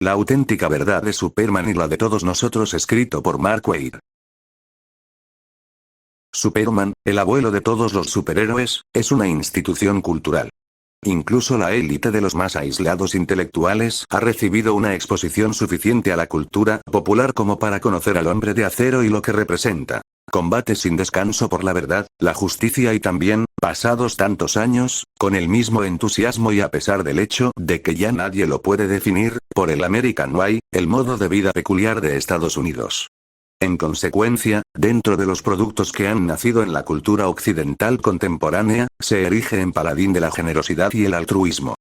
La auténtica verdad de Superman y la de todos nosotros, escrito por Mark Waid. Superman, el abuelo de todos los superhéroes, es una institución cultural. Incluso la élite de los más aislados intelectuales ha recibido una exposición suficiente a la cultura popular como para conocer al hombre de acero y lo que representa. Combate sin descanso por la verdad, la justicia y también, pasados tantos años, con el mismo entusiasmo y a pesar del hecho de que ya nadie lo puede definir, por el American Way, el modo de vida peculiar de Estados Unidos. En consecuencia, dentro de los productos que han nacido en la cultura occidental contemporánea, se erige en paladín de la generosidad y el altruismo.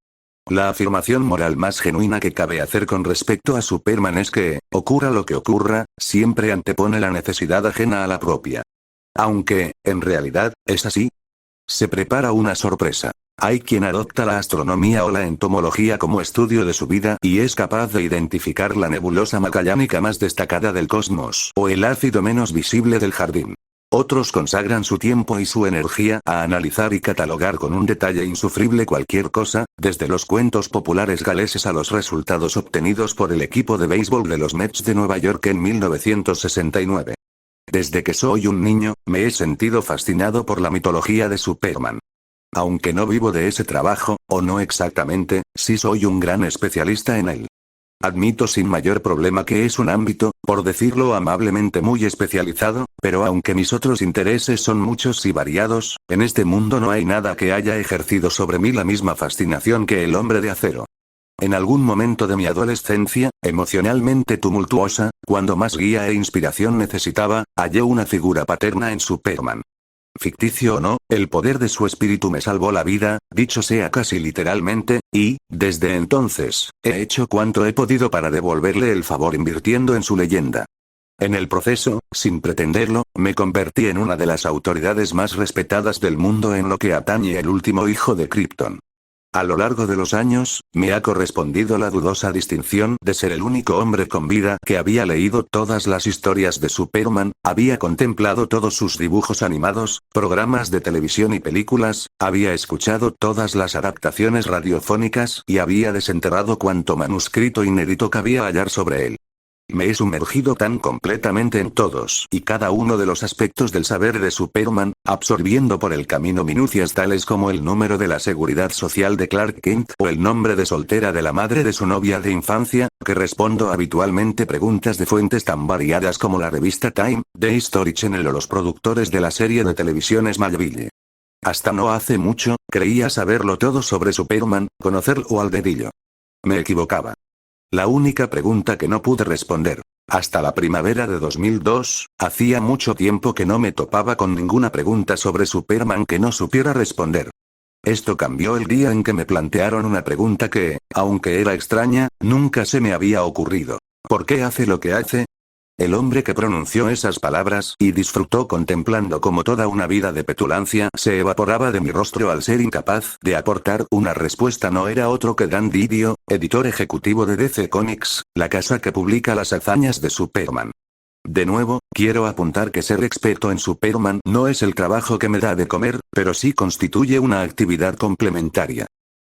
La afirmación moral más genuina que cabe hacer con respecto a Superman es que, ocurra lo que ocurra, siempre antepone la necesidad ajena a la propia. Aunque, en realidad, ¿es así? Se prepara una sorpresa. Hay quien adopta la astronomía o la entomología como estudio de su vida y es capaz de identificar la nebulosa magallánica más destacada del cosmos o el ácido menos visible del jardín. Otros consagran su tiempo y su energía a analizar y catalogar con un detalle insufrible cualquier cosa, desde los cuentos populares galeses a los resultados obtenidos por el equipo de béisbol de los Mets de Nueva York en 1969. Desde que soy un niño, me he sentido fascinado por la mitología de Superman. Aunque no vivo de ese trabajo, o no exactamente, sí soy un gran especialista en él. Admito sin mayor problema que es un ámbito, por decirlo amablemente, muy especializado, pero aunque mis otros intereses son muchos y variados, en este mundo no hay nada que haya ejercido sobre mí la misma fascinación que el hombre de acero. En algún momento de mi adolescencia, emocionalmente tumultuosa, cuando más guía e inspiración necesitaba, hallé una figura paterna en Superman. Ficticio o no, el poder de su espíritu me salvó la vida, dicho sea casi literalmente, y, desde entonces, he hecho cuanto he podido para devolverle el favor invirtiendo en su leyenda. En el proceso, sin pretenderlo, me convertí en una de las autoridades más respetadas del mundo en lo que atañe al último hijo de Krypton. A lo largo de los años, me ha correspondido la dudosa distinción de ser el único hombre con vida que había leído todas las historias de Superman, había contemplado todos sus dibujos animados, programas de televisión y películas, había escuchado todas las adaptaciones radiofónicas y había desenterrado cuanto manuscrito inédito cabía hallar sobre él. Me he sumergido tan completamente en todos y cada uno de los aspectos del saber de Superman, absorbiendo por el camino minucias tales como el número de la seguridad social de Clark Kent o el nombre de soltera de la madre de su novia de infancia, que respondo habitualmente preguntas de fuentes tan variadas como la revista Time, The History Channel o los productores de la serie de televisión Smallville. Hasta no hace mucho, creía saberlo todo sobre Superman, conocerlo al dedillo. Me equivocaba. La única pregunta que no pude responder. Hasta la primavera de 2002, hacía mucho tiempo que no me topaba con ninguna pregunta sobre Superman que no supiera responder. Esto cambió el día en que me plantearon una pregunta que, aunque era extraña, nunca se me había ocurrido. ¿Por qué hace lo que hace? El hombre que pronunció esas palabras y disfrutó contemplando cómo toda una vida de petulancia se evaporaba de mi rostro al ser incapaz de aportar una respuesta no era otro que Dan Didio, editor ejecutivo de DC Comics, la casa que publica las hazañas de Superman. De nuevo, quiero apuntar que ser experto en Superman no es el trabajo que me da de comer, pero sí constituye una actividad complementaria.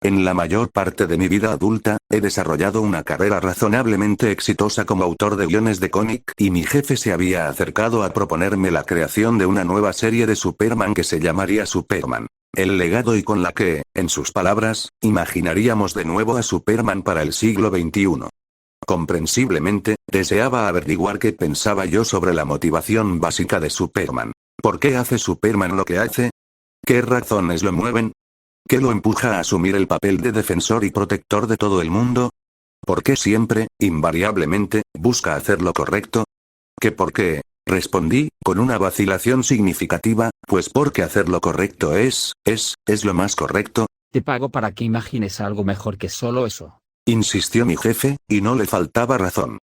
En la mayor parte de mi vida adulta, he desarrollado una carrera razonablemente exitosa como autor de guiones de cómic y mi jefe se había acercado a proponerme la creación de una nueva serie de Superman que se llamaría Superman. El legado y con la que, en sus palabras, imaginaríamos de nuevo a Superman para el siglo XXI. Comprensiblemente, deseaba averiguar qué pensaba yo sobre la motivación básica de Superman. ¿Por qué hace Superman lo que hace? ¿Qué razones lo mueven? ¿Qué lo empuja a asumir el papel de defensor y protector de todo el mundo? ¿Por qué siempre, invariablemente, busca hacer lo correcto? ¿Qué por qué? Respondí, con una vacilación significativa, pues porque hacer lo correcto es lo más correcto. Te pago para que imagines algo mejor que solo eso. Insistió mi jefe, y no le faltaba razón.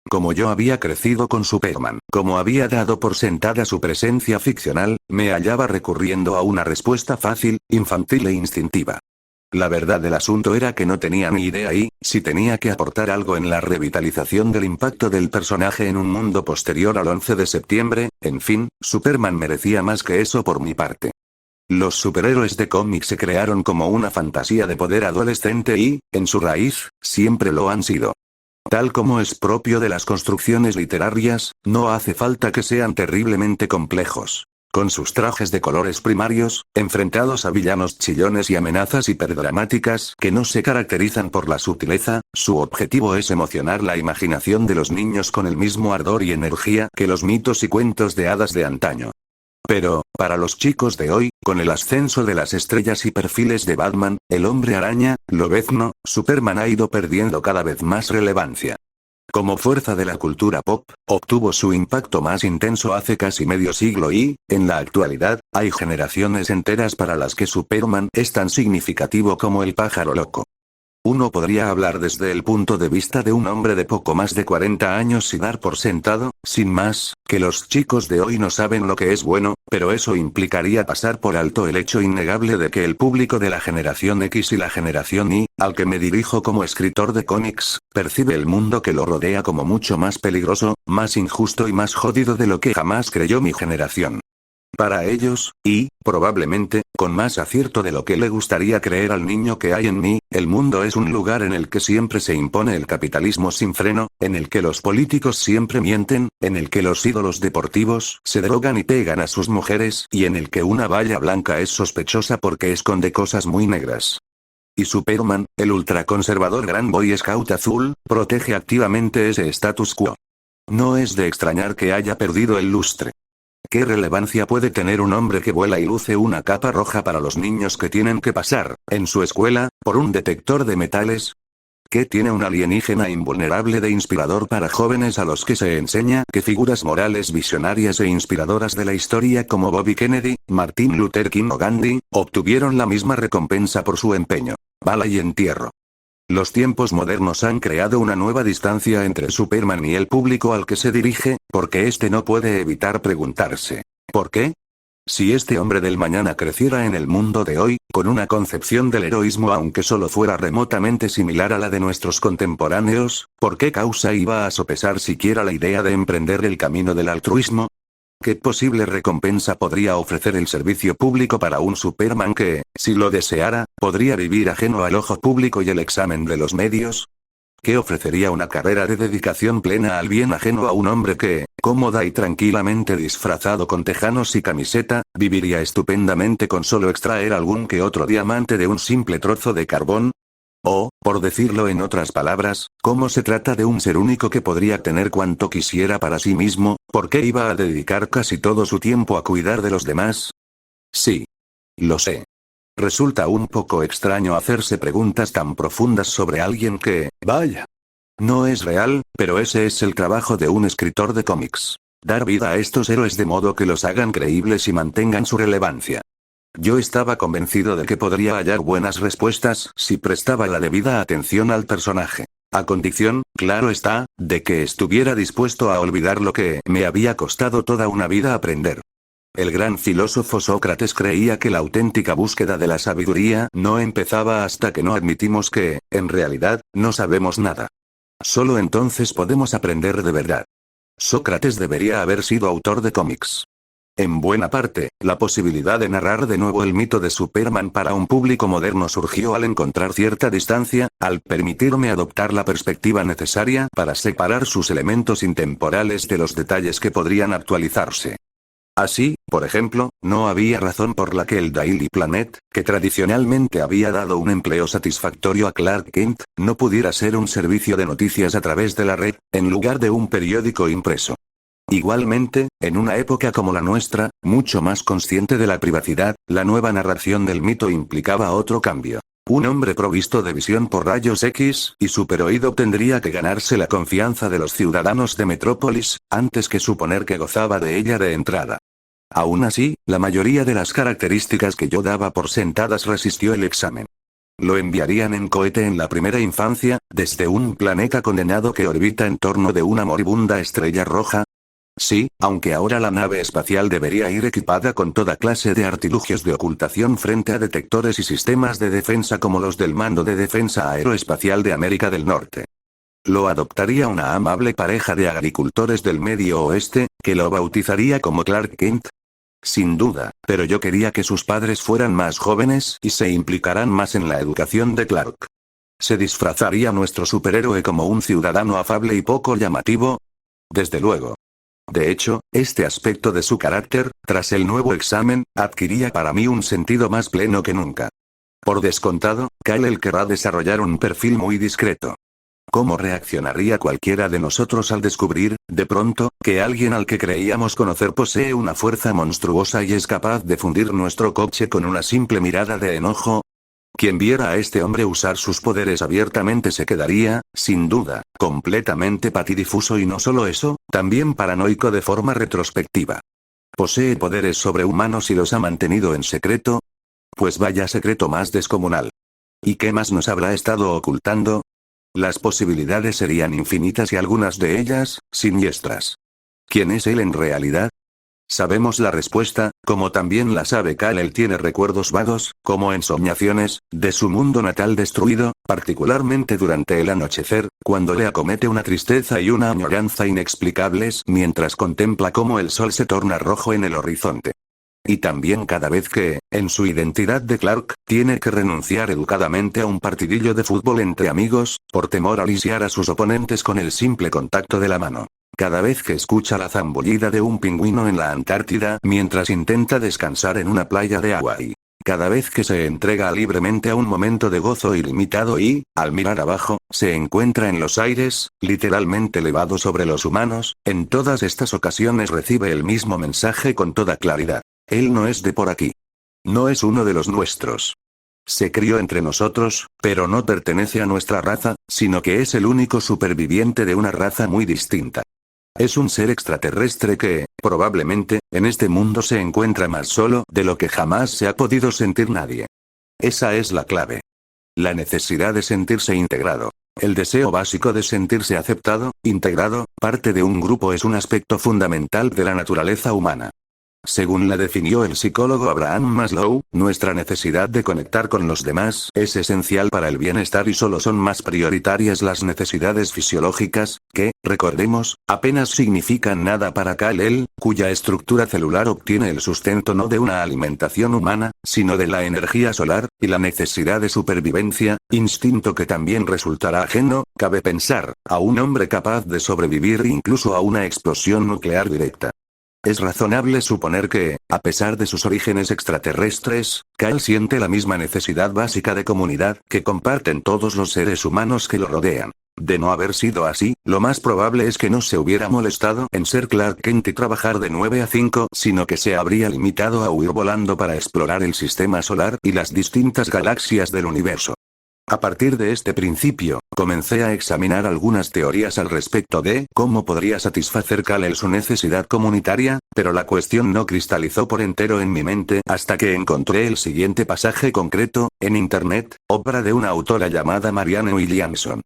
Como yo había crecido con Superman, como había dado por sentada su presencia ficcional, me hallaba recurriendo a una respuesta fácil, infantil e instintiva. La verdad del asunto era que no tenía ni idea y, si tenía que aportar algo en la revitalización del impacto del personaje en un mundo posterior al 11 de septiembre, en fin, Superman merecía más que eso por mi parte. Los superhéroes de cómics se crearon como una fantasía de poder adolescente y, en su raíz, siempre lo han sido. Tal como es propio de las construcciones literarias, no hace falta que sean terriblemente complejos. Con sus trajes de colores primarios, enfrentados a villanos chillones y amenazas hiperdramáticas que no se caracterizan por la sutileza, su objetivo es emocionar la imaginación de los niños con el mismo ardor y energía que los mitos y cuentos de hadas de antaño. Pero, para los chicos de hoy, con el ascenso de las estrellas y perfiles de Batman, el Hombre Araña, Lobezno, Superman ha ido perdiendo cada vez más relevancia. Como fuerza de la cultura pop, obtuvo su impacto más intenso hace casi medio siglo y, en la actualidad, hay generaciones enteras para las que Superman es tan significativo como el pájaro loco. Uno podría hablar desde el punto de vista de un hombre de poco más de 40 años y dar por sentado, sin más, que los chicos de hoy no saben lo que es bueno, pero eso implicaría pasar por alto el hecho innegable de que el público de la generación X y la generación Y, al que me dirijo como escritor de cómics, percibe el mundo que lo rodea como mucho más peligroso, más injusto y más jodido de lo que jamás creyó mi generación. Para ellos, y, probablemente, con más acierto de lo que le gustaría creer al niño que hay en mí, el mundo es un lugar en el que siempre se impone el capitalismo sin freno, en el que los políticos siempre mienten, en el que los ídolos deportivos se drogan y pegan a sus mujeres, y en el que una valla blanca es sospechosa porque esconde cosas muy negras. Y Superman, el ultraconservador gran Boy Scout azul, protege activamente ese status quo. No es de extrañar que haya perdido el lustre. ¿Qué relevancia puede tener un hombre que vuela y luce una capa roja para los niños que tienen que pasar, en su escuela, por un detector de metales? ¿Qué tiene un alienígena invulnerable de inspirador para jóvenes a los que se enseña que figuras morales visionarias e inspiradoras de la historia como Bobby Kennedy, Martin Luther King o Gandhi, obtuvieron la misma recompensa por su empeño? Bala y entierro. Los tiempos modernos han creado una nueva distancia entre Superman y el público al que se dirige, porque este no puede evitar preguntarse, ¿por qué? Si este hombre del mañana creciera en el mundo de hoy, con una concepción del heroísmo aunque solo fuera remotamente similar a la de nuestros contemporáneos, ¿por qué causa iba a sopesar siquiera la idea de emprender el camino del altruismo? ¿Qué posible recompensa podría ofrecer el servicio público para un Superman que, si lo deseara, podría vivir ajeno al ojo público y el examen de los medios? ¿Qué ofrecería una carrera de dedicación plena al bien ajeno a un hombre que, cómoda y tranquilamente disfrazado con tejanos y camiseta, viviría estupendamente con solo extraer algún que otro diamante de un simple trozo de carbón? O, por decirlo en otras palabras, ¿cómo se trata de un ser único que podría tener cuanto quisiera para sí mismo, por qué iba a dedicar casi todo su tiempo a cuidar de los demás? Sí. Lo sé. Resulta un poco extraño hacerse preguntas tan profundas sobre alguien que, vaya, no es real, pero ese es el trabajo de un escritor de cómics. Dar vida a estos héroes de modo que los hagan creíbles y mantengan su relevancia. Yo estaba convencido de que podría hallar buenas respuestas si prestaba la debida atención al personaje. A condición, claro está, de que estuviera dispuesto a olvidar lo que me había costado toda una vida aprender. El gran filósofo Sócrates creía que la auténtica búsqueda de la sabiduría no empezaba hasta que no admitimos que, en realidad, no sabemos nada. Solo entonces podemos aprender de verdad. Sócrates debería haber sido autor de cómics. En buena parte, la posibilidad de narrar de nuevo el mito de Superman para un público moderno surgió al encontrar cierta distancia, al permitirme adoptar la perspectiva necesaria para separar sus elementos intemporales de los detalles que podrían actualizarse. Así, por ejemplo, no había razón por la que el Daily Planet, que tradicionalmente había dado un empleo satisfactorio a Clark Kent, no pudiera ser un servicio de noticias a través de la red, en lugar de un periódico impreso. Igualmente, en una época como la nuestra, mucho más consciente de la privacidad, la nueva narración del mito implicaba otro cambio. Un hombre provisto de visión por rayos X y superoído tendría que ganarse la confianza de los ciudadanos de Metrópolis, antes que suponer que gozaba de ella de entrada. Aún así, la mayoría de las características que yo daba por sentadas resistió el examen. Lo enviarían en cohete en la primera infancia, desde un planeta condenado que orbita en torno de una moribunda estrella roja. Sí, aunque ahora la nave espacial debería ir equipada con toda clase de artilugios de ocultación frente a detectores y sistemas de defensa como los del Mando de Defensa Aeroespacial de América del Norte. Lo adoptaría una amable pareja de agricultores del Medio Oeste, que lo bautizaría como Clark Kent. Sin duda, pero yo quería que sus padres fueran más jóvenes y se implicaran más en la educación de Clark. ¿Se disfrazaría nuestro superhéroe como un ciudadano afable y poco llamativo? Desde luego. De hecho, este aspecto de su carácter, tras el nuevo examen, adquiría para mí un sentido más pleno que nunca. Por descontado, Kal-El querrá desarrollar un perfil muy discreto. ¿Cómo reaccionaría cualquiera de nosotros al descubrir, de pronto, que alguien al que creíamos conocer posee una fuerza monstruosa y es capaz de fundir nuestro coche con una simple mirada de enojo? Quien viera a este hombre usar sus poderes abiertamente se quedaría, sin duda, completamente patidifuso y no solo eso, también paranoico de forma retrospectiva. ¿Posee poderes sobrehumanos y los ha mantenido en secreto? Pues vaya secreto más descomunal. ¿Y qué más nos habrá estado ocultando? Las posibilidades serían infinitas y algunas de ellas, siniestras. ¿Quién es él en realidad? Sabemos la respuesta, como también la sabe Kal-El tiene recuerdos vagos, como ensoñaciones, de su mundo natal destruido, particularmente durante el anochecer, cuando le acomete una tristeza y una añoranza inexplicables mientras contempla cómo el sol se torna rojo en el horizonte. Y también cada vez que, en su identidad de Clark, tiene que renunciar educadamente a un partidillo de fútbol entre amigos, por temor a lisiar a sus oponentes con el simple contacto de la mano. Cada vez que escucha la zambullida de un pingüino en la Antártida mientras intenta descansar en una playa de Hawái. Cada vez que se entrega libremente a un momento de gozo ilimitado y, al mirar abajo, se encuentra en los aires, literalmente elevado sobre los humanos, en todas estas ocasiones recibe el mismo mensaje con toda claridad. Él no es de por aquí. No es uno de los nuestros. Se crió entre nosotros, pero no pertenece a nuestra raza, sino que es el único superviviente de una raza muy distinta. Es un ser extraterrestre que, probablemente, en este mundo se encuentra más solo de lo que jamás se ha podido sentir nadie. Esa es la clave. La necesidad de sentirse integrado. El deseo básico de sentirse aceptado, integrado, parte de un grupo es un aspecto fundamental de la naturaleza humana. Según la definió el psicólogo Abraham Maslow, nuestra necesidad de conectar con los demás es esencial para el bienestar y solo son más prioritarias las necesidades fisiológicas, que, recordemos, apenas significan nada para Kal-El, cuya estructura celular obtiene el sustento no de una alimentación humana, sino de la energía solar, y la necesidad de supervivencia, instinto que también resultará ajeno, cabe pensar, a un hombre capaz de sobrevivir incluso a una explosión nuclear directa. Es razonable suponer que, a pesar de sus orígenes extraterrestres, Kal siente la misma necesidad básica de comunidad que comparten todos los seres humanos que lo rodean. De no haber sido así, lo más probable es que no se hubiera molestado en ser Clark Kent y trabajar de 9 a 5, sino que se habría limitado a huir volando para explorar el sistema solar y las distintas galaxias del universo. A partir de este principio, comencé a examinar algunas teorías al respecto de cómo podría satisfacer Kal-El su necesidad comunitaria, pero la cuestión no cristalizó por entero en mi mente hasta que encontré el siguiente pasaje concreto, en Internet, obra de una autora llamada Marianne Williamson.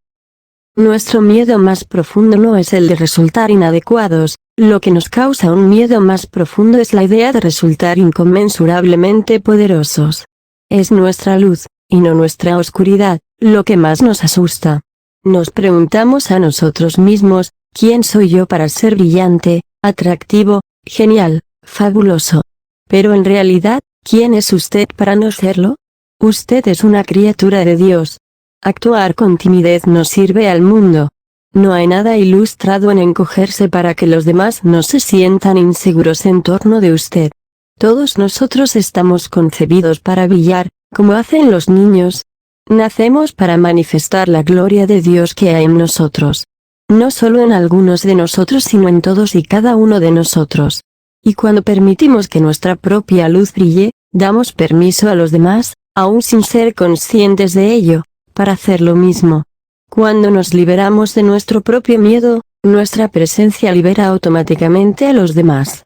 Nuestro miedo más profundo no es el de resultar inadecuados, lo que nos causa un miedo más profundo es la idea de resultar inconmensurablemente poderosos. Es nuestra luz, y no nuestra oscuridad, lo que más nos asusta. Nos preguntamos a nosotros mismos, ¿quién soy yo para ser brillante, atractivo, genial, fabuloso? Pero en realidad, ¿quién es usted para no serlo? Usted es una criatura de Dios. Actuar con timidez no sirve al mundo. No hay nada ilustrado en encogerse para que los demás no se sientan inseguros en torno de usted. Todos nosotros estamos concebidos para brillar, como hacen los niños. Nacemos para manifestar la gloria de Dios que hay en nosotros. No solo en algunos de nosotros sino en todos y cada uno de nosotros. Y cuando permitimos que nuestra propia luz brille, damos permiso a los demás, aún sin ser conscientes de ello, para hacer lo mismo. Cuando nos liberamos de nuestro propio miedo, nuestra presencia libera automáticamente a los demás.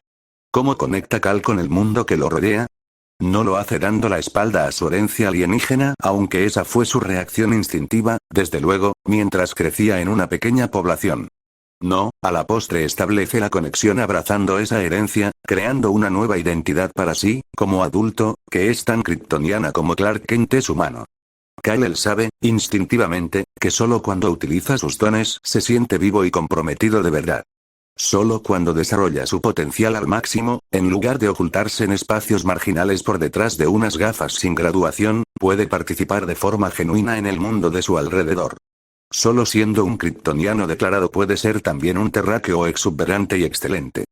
¿Cómo conecta Kal con el mundo que lo rodea? No lo hace dando la espalda a su herencia alienígena, aunque esa fue su reacción instintiva, desde luego, mientras crecía en una pequeña población. No, a la postre establece la conexión abrazando esa herencia, creando una nueva identidad para sí, como adulto, que es tan kryptoniana como Clark Kent es humano. Kal-El sabe, instintivamente, que solo cuando utiliza sus dones se siente vivo y comprometido de verdad. Solo cuando desarrolla su potencial al máximo, en lugar de ocultarse en espacios marginales por detrás de unas gafas sin graduación, puede participar de forma genuina en el mundo de su alrededor. Solo siendo un kryptoniano declarado puede ser también un terráqueo exuberante y excelente.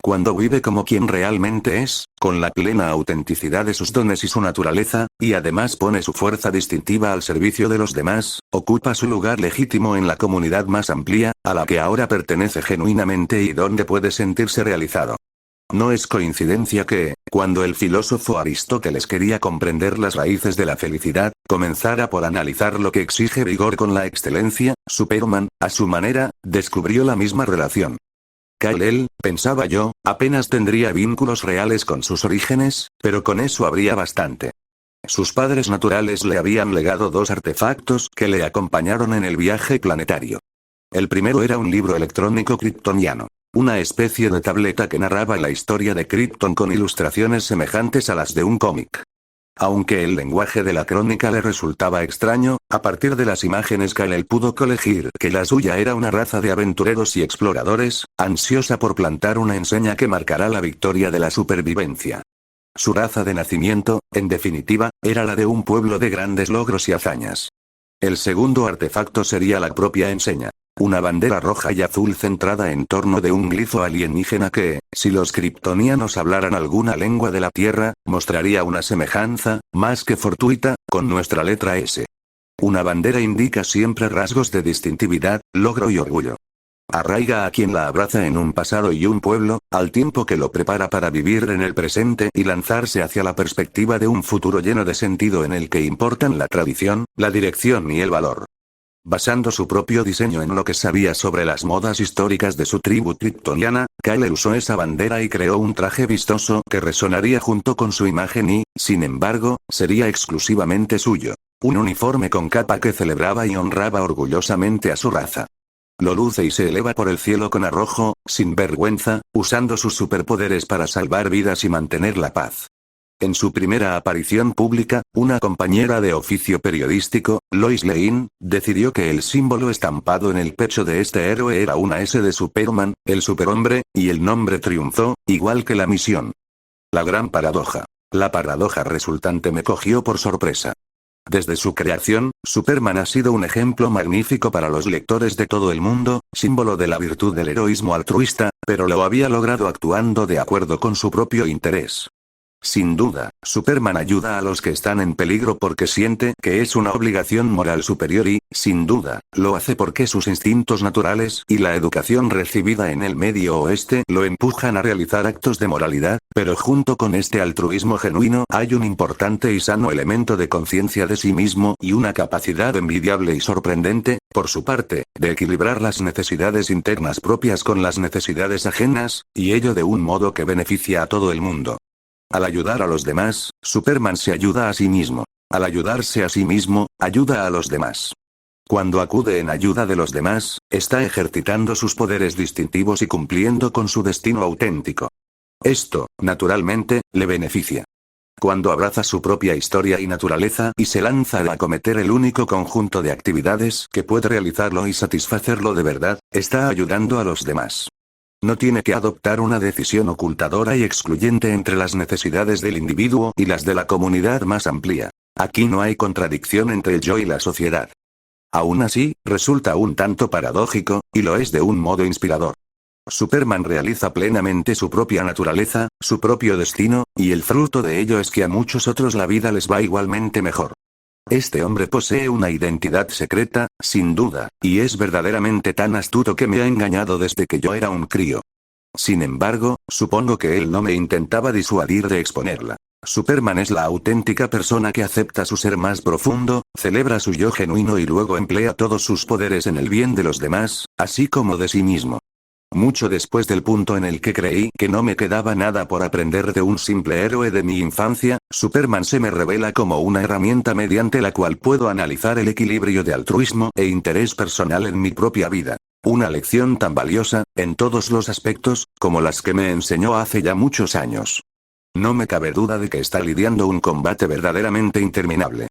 Cuando vive como quien realmente es, con la plena autenticidad de sus dones y su naturaleza, y además pone su fuerza distintiva al servicio de los demás, ocupa su lugar legítimo en la comunidad más amplia, a la que ahora pertenece genuinamente y donde puede sentirse realizado. No es coincidencia que, cuando el filósofo Aristóteles quería comprender las raíces de la felicidad, comenzara por analizar lo que exige vigor con la excelencia, Superman, a su manera, descubrió la misma relación. Kal-El, pensaba yo, apenas tendría vínculos reales con sus orígenes, pero con eso habría bastante. Sus padres naturales le habían legado 2 artefactos que le acompañaron en el viaje planetario. El primero era un libro electrónico kryptoniano. Una especie de tableta que narraba la historia de Krypton con ilustraciones semejantes a las de un cómic. Aunque el lenguaje de la crónica le resultaba extraño, a partir de las imágenes Kal-El pudo colegir que la suya era una raza de aventureros y exploradores, ansiosa por plantar una enseña que marcará la victoria de la supervivencia. Su raza de nacimiento, en definitiva, era la de un pueblo de grandes logros y hazañas. El segundo artefacto sería la propia enseña. Una bandera roja y azul centrada en torno de un glifo alienígena que, si los kryptonianos hablaran alguna lengua de la Tierra, mostraría una semejanza, más que fortuita, con nuestra letra S. Una bandera indica siempre rasgos de distintividad, logro y orgullo. Arraiga a quien la abraza en un pasado y un pueblo, al tiempo que lo prepara para vivir en el presente y lanzarse hacia la perspectiva de un futuro lleno de sentido en el que importan la tradición, la dirección y el valor. Basando su propio diseño en lo que sabía sobre las modas históricas de su tribu kryptoniana, Kal-El usó esa bandera y creó un traje vistoso que resonaría junto con su imagen y, sin embargo, sería exclusivamente suyo. Un uniforme con capa que celebraba y honraba orgullosamente a su raza. Lo luce y se eleva por el cielo con arrojo, sin vergüenza, usando sus superpoderes para salvar vidas y mantener la paz. En su primera aparición pública, una compañera de oficio periodístico, Lois Lane, decidió que el símbolo estampado en el pecho de este héroe era una S de Superman, el superhombre, y el nombre triunfó, igual que la misión. La gran paradoja. La paradoja resultante me cogió por sorpresa. Desde su creación, Superman ha sido un ejemplo magnífico para los lectores de todo el mundo, símbolo de la virtud del heroísmo altruista, pero lo había logrado actuando de acuerdo con su propio interés. Sin duda, Superman ayuda a los que están en peligro porque siente que es una obligación moral superior y, sin duda, lo hace porque sus instintos naturales y la educación recibida en el Medio Oeste lo empujan a realizar actos de moralidad, pero junto con este altruismo genuino hay un importante y sano elemento de conciencia de sí mismo y una capacidad envidiable y sorprendente, por su parte, de equilibrar las necesidades internas propias con las necesidades ajenas, y ello de un modo que beneficia a todo el mundo. Al ayudar a los demás, Superman se ayuda a sí mismo. Al ayudarse a sí mismo, ayuda a los demás. Cuando acude en ayuda de los demás, está ejercitando sus poderes distintivos y cumpliendo con su destino auténtico. Esto, naturalmente, le beneficia. Cuando abraza su propia historia y naturaleza y se lanza a acometer el único conjunto de actividades que puede realizarlo y satisfacerlo de verdad, está ayudando a los demás. No tiene que adoptar una decisión ocultadora y excluyente entre las necesidades del individuo y las de la comunidad más amplia. Aquí no hay contradicción entre el yo y la sociedad. Aún así, resulta un tanto paradójico, y lo es de un modo inspirador. Superman realiza plenamente su propia naturaleza, su propio destino, y el fruto de ello es que a muchos otros la vida les va igualmente mejor. Este hombre posee una identidad secreta, sin duda, y es verdaderamente tan astuto que me ha engañado desde que yo era un crío. Sin embargo, supongo que él no me intentaba disuadir de exponerla. Superman es la auténtica persona que acepta su ser más profundo, celebra su yo genuino y luego emplea todos sus poderes en el bien de los demás, así como de sí mismo. Mucho después del punto en el que creí que no me quedaba nada por aprender de un simple héroe de mi infancia, Superman se me revela como una herramienta mediante la cual puedo analizar el equilibrio de altruismo e interés personal en mi propia vida. Una lección tan valiosa, en todos los aspectos, como las que me enseñó hace ya muchos años. No me cabe duda de que está lidiando un combate verdaderamente interminable.